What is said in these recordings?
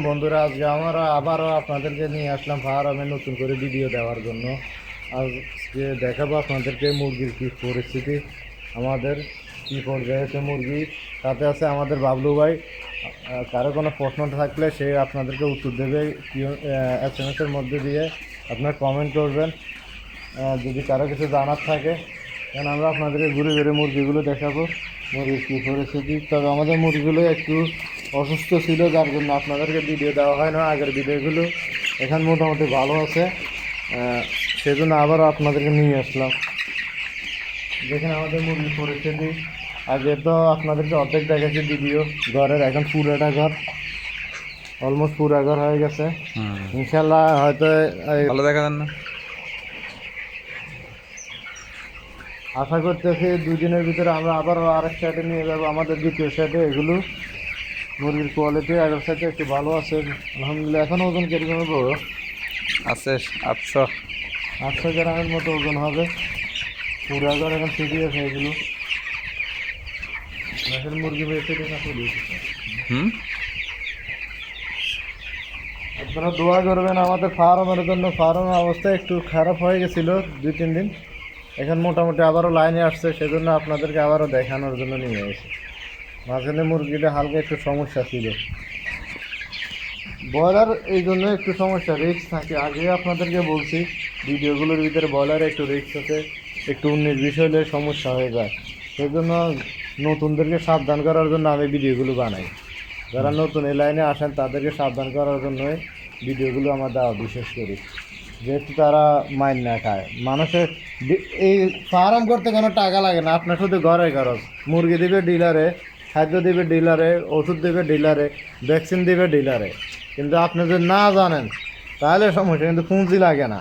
বন্ধুরা, আজকে আমরা আবারও আপনাদেরকে নিয়ে আসলাম ফার্মে নতুন করে ভিডিও দেওয়ার জন্য। আজকে দেখাবো আপনাদেরকে মুরগির কী পরিস্থিতি, আমাদের কী পর্যায়ে আছে মুরগি। সাথে আছে আমাদের বাবলু ভাই। কারো কোনো প্রশ্ন থাকলে সে আপনাদেরকে উত্তর দেবে SMS-এর মধ্যে দিয়ে। আপনার কমেন্ট করবেন যদি কারো কিছু জানার থাকে। কারণ আমরা আপনাদেরকে ঘুরে ঘুরে মুরগিগুলো দেখাবো, মুরগির কী পরিস্থিতি। তবে আমাদের মুরগিগুলো একটু অসুস্থ ছিল, যার জন্য আপনাদেরকে ভিডিও দেওয়া হয় না আগের ভিডিওগুলো। এখন মোটামুটি ভালো আছে, সেজন্য আবারও আপনাদেরকে নিয়ে আসলাম। দেখেন আমাদের মুরগির পরিস্থিতি। আগে তো আপনাদেরকে অর্ধেক দেখাচ্ছি ভিডিও ঘরের, এখন পুরোটা ঘর, অলমোস্ট পুরা ঘর হয়ে গেছে। ইনশাল্লাহ হয়তো ভালো দেখা যান না। আশা করতেছি 2 দিনের ভিতরে আমরা আবারও আরেক সাইডে নিয়ে যাবো, আমাদের দ্বিতীয় সাইডে। এগুলো মুরগির কোয়ালিটি আগের সাইডে একটু ভালো আছে আলহামদুলিল্লাহ। এখন ওজন কিরকম হবে? আছে 800 গ্রামের মতো ওজন হবে। পুরা ঘর এখন ঠিকই আছে। এগুলো দেশের মুরগি বেশি দিন আসলে আপনারা দোয়া করবেন আমাদের ফার্মের জন্য। ফার্মের অবস্থা একটু খারাপ হয়ে গেছিলো 2-3 দিন, এখন মোটামুটি আবারও লাইনে আসছে, সেজন্য আপনাদেরকে আবারও দেখানোর জন্য নিয়ে এসেছি। মাঝখানে মুরগিটা হালকা একটু সমস্যা ছিল, ব্রয়লার এই জন্য একটু সমস্যা, রিস্ক থাকে। আগে আপনাদেরকে বলছি ভিডিওগুলোর ভিতরে ব্রয়লারে একটু রিস্ক হতে, একটু 19-20 হলে সমস্যা হয়ে যায়। সেই জন্য নতুনদেরকে সাবধান করার জন্য আমি ভিডিওগুলো বানাই। যারা নতুন এই লাইনে আসেন তাদেরকে সাবধান করার জন্যই ভিডিওগুলো আমার দেওয়া, বিশেষ করে যেহেতু তারা মাইন না খায়। মানুষের এই ফার্ম করতে কোনো টাকা লাগে না, আপনার শুধু ঘরে খরচ। মুরগি দিবে ডিলারে, খাদ্য দিবে ডিলারে, ওষুধ দেবে ডিলারে, ভ্যাকসিন দিবে ডিলারে। কিন্তু আপনি যদি না জানেন তাহলে সমস্যা, কিন্তু পুঁজি লাগে না।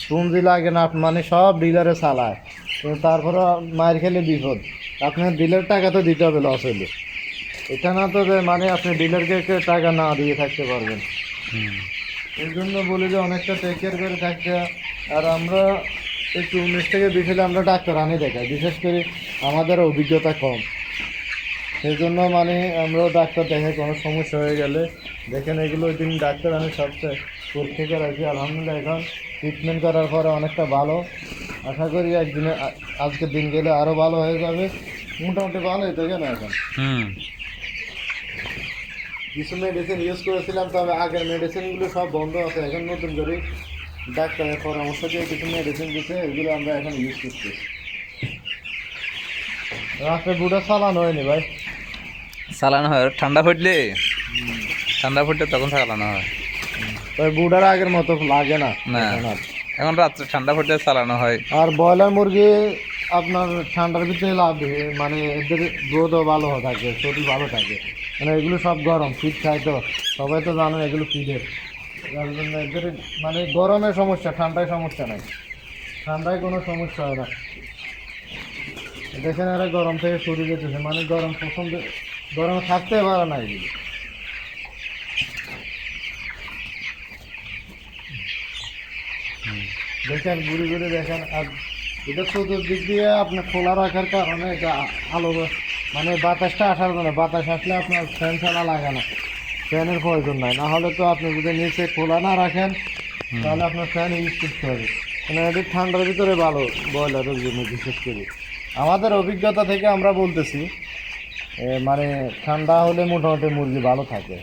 পুঁজি লাগে না মানে সব ডিলারে চালায়, কিন্তু তারপরে মায়ের খেলে বিপদ। আপনার ডিলার টাকা তো দিতে হবে, লস হলে। এটা না তো যে মানে আপনি ডিলারকে টাকা না দিয়ে থাকতে পারবেন। এই জন্য বলি যে অনেকটা টেক কেয়ার করে থাকতে। আর আমরা একটু 19-20 হলে আমরা ডাক্তার আনি দেখাই, বিশেষ করে আমাদের অভিজ্ঞতা কম, সেই জন্য মানে আমরাও ডাক্তার দেখাই কোনো সমস্যা হয়ে গেলে। দেখেন এগুলো ওই দিন ডাক্তার আমি সবচেয়ে পরীক্ষা করাইছি, আলহামদুলিল্লাহ এখন ট্রিটমেন্ট করার পরে অনেকটা ভালো। আশা করি একদিনে, আজকের দিন গেলে আরও ভালো হয়ে যাবে। মোটামুটি ভালোই তো কেন এখন। কিছু মেডিসিন ইউজ করেছিলাম, তবে আগের মেডিসিনগুলো সব বন্ধ আছে। এখন নতুন করে ডাক্তারের পরামর্শ দিয়ে কিছু মেডিসিন দিচ্ছে, এগুলো আমরা এখন ইউজ করছি। রাত্রে বুড়া চালানো হয়নি ভাই, চালানো হয় ঠান্ডা ফুটলে তখন চালানো হয়। তবে বুড়ার আগের মতো লাগে না না, এখন রাত্রে ঠান্ডা ফুটলে চালানো হয়। আর ব্রয়লার মুরগি আপনার ঠান্ডার ভিতরে লাভ, মানে এদের গ্রোথও ভালো থাকে, শরীর ভালো থাকে। মানে এগুলো সব গরম, ফিট খায় তো, সবাই তো জানো এগুলো ফিটের। যার জন্য এদের মানে গরমের সমস্যা, ঠান্ডায় সমস্যা নাই, ঠান্ডায় কোনো সমস্যা হয় না। দেখেন এরা গরম থেকে সরে যেতেছে, মানে গরম পছন্দ, গরমে থাকতে পারে না এগুলো। দেখেন ঘুরে ঘুরে দেখেন। আর এটা চতুর্দিক দিয়ে আপনার খোলা রাখার কারণে এটা আলো, মানে বাতাসটা আসার জন্য, বাতাস আসলে আপনার ফ্যান ছাড়া লাগে না, ফ্যানের প্রয়োজন নাই। না হলে তো আপনি যদি নিচে খোলা না রাখেন তাহলে আপনার ফ্যান ইউজ করতে হবে। মানে এটি ঠান্ডার ভিতরে ভালো ব্রয়লারের জন্য, বিশেষ করে আমাদের অভিজ্ঞতা থেকে আমরা বলতেছি। মানে ঠান্ডা হলে মোটামুটি মুরগি ভালো থাকে,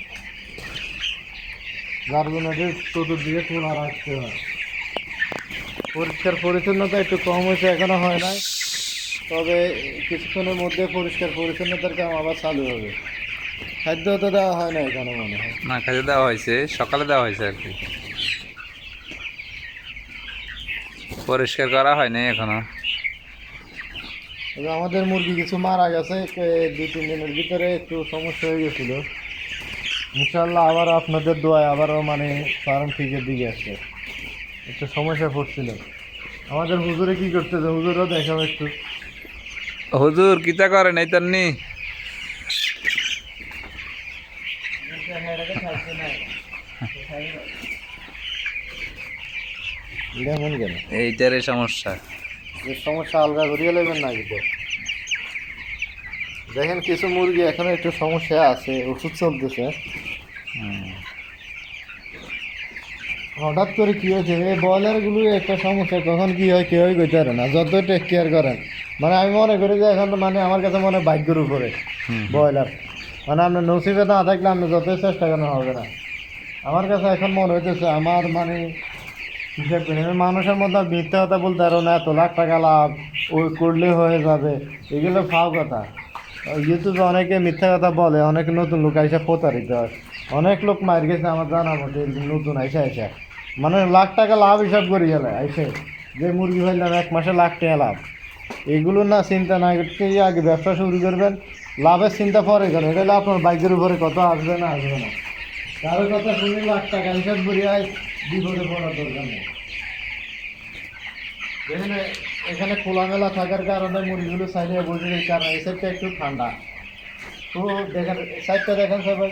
যার জন্য এটি চতুর্দিকে খোলা রাখতে হয়। পরিষ্কার পরিচ্ছন্নতা একটু কম হয়েছে, এখনো হয় নাই, তবে কিছুক্ষণের মধ্যে পরিষ্কার পরিচ্ছন্নতার কাম আবার চালু হবে। খাদ্য তো দেওয়া হয় না এখানে মনে হয়। না, খাদ্য দেওয়া হয়েছে, সকালে দেওয়া হয়েছে আর কি, পরিষ্কার করা হয়নি এখনো। আমাদের মুরগি কিছু মারা গেছে 2-3 দিনের ভিতরে, একটু সমস্যা হয়ে গেছিলো। ইনশাল্লাহ আবার আপনাদের দোয়ায় আবারও মানে ফার্ম ঠিকের দিকে আসছে। একটু সমস্যা পড়ছিল। আমাদের হুজুরে কি করতেছে, হুজুরও দেখাবো একটু। হুজুর কিতা করেন এই তন্নি? কেন এইটারই সমস্যা, সমস্যা আলগা করিয়ে নেবেন না কিন্তু। দেখেন কিছু মুরগি এখনো একটু সমস্যা আছে, ওষুধ চলতেছে। হঠাৎ করে কি হয়েছে এই ব্রয়লারগুলো একটা সমস্যা, কখন কি হয় কেউই কইতে পারে না, যত টেক কেয়ার করেন। মানে আমি মনে করি যে এখন মানে আমার কাছে মনে হয় ভাগ্যের উপরে ব্রয়লার, মানে আপনার নসিবে না থাকলে আপনি যতই চেষ্টা করেন হবে না। আমার কাছে এখন মনে হইতেছে আমার মানে হিসাব করি আমি মানুষের মধ্যে মিথ্যা কথা বলতে পারো না, এত লাখ টাকা লাভ ওই করলে হয়ে যাবে, এগুলো ফাও কথা। ইউটিউবে অনেকে মিথ্যা কথা বলে, অনেক নতুন লোক আইসা প্রতারিত হয়, অনেক লোক মার গেছে আমার জানা মতো এরকম নতুন আইসা আইসা, মানে লাখ টাকা লাভ হিসাব করি গেলে আইসে যে মুরগি ফেললাম 1 মাসে লাখ টাকা লাভ। এগুলো না চিন্তা না করতে আগে ব্যবসা শুরু করবেন, লাভের চিন্তা পরে করেন, এটা হলে আপনার বাইকের উপরে কত আসবে না আসবে না, কারোর কথা শুনে লাখ টাকা হিসাব করি আয় বিপদে পড়ার দরকার নেই। এখানে এখানে খোলামেলা থাকার কারণে মুরগিগুলো সাইডে বসে, এই কারণে এই সাইডটা একটু ঠান্ডা। তো দেখেন সাইডটা দেখেন সবাই,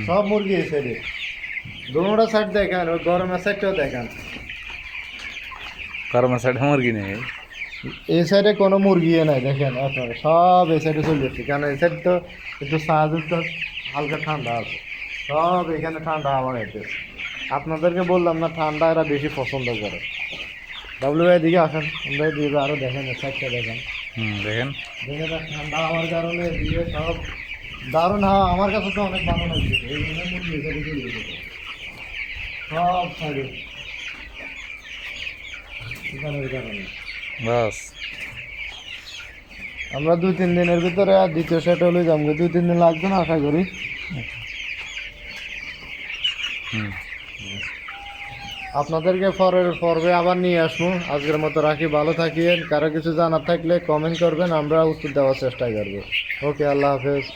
সব মুরগি এই সাইডে, দোনোটা সাইড দেখেন, ওই গরমের সাইডটাও দেখেন। গরমের সাইডে মুরগি নেই, এই সাইডে কোনো মুরগি নাই দেখেন, আপনার সব এই সাইডে চলে যাচ্ছে, কারণ এই সাইড তো একটু সাহায্য হালকা ঠান্ডা আছে, সব এখানে ঠান্ডা হাওয়া খাইতেছে। আপনাদেরকে বললাম না ঠান্ডা এরা বেশি পছন্দ করে। ডাব্লু ভাই দিকে আসেন, আমরা দিকে আরও দেখেন সাইডটা দেখেন, দেখেন দেখে ঠান্ডা হওয়ার কারণে দিয়ে সব দারুণ হাওয়া, আমার কাছে তো অনেক ভালো লাগছে, এই জন্য মুরগি এখানে চলে যেতে সব সাইডে এখানের কারণে। বাস আমরা 2-3 দিনের ভিতরে আর দ্বিতীয় সেট হলে যাবো, 2-3 দিন লাগবে না আশা করি। আপনাদেরকে পরের পর্বে আবার নিয়ে আসবো, আজকের মতো রাখি, ভালো থাকিয়েন, কারো কিছু জানার থাকলে কমেন্ট করবেন, আমরা উত্তর দেওয়ার চেষ্টা করবো। ওকে, আল্লাহ হাফেজ।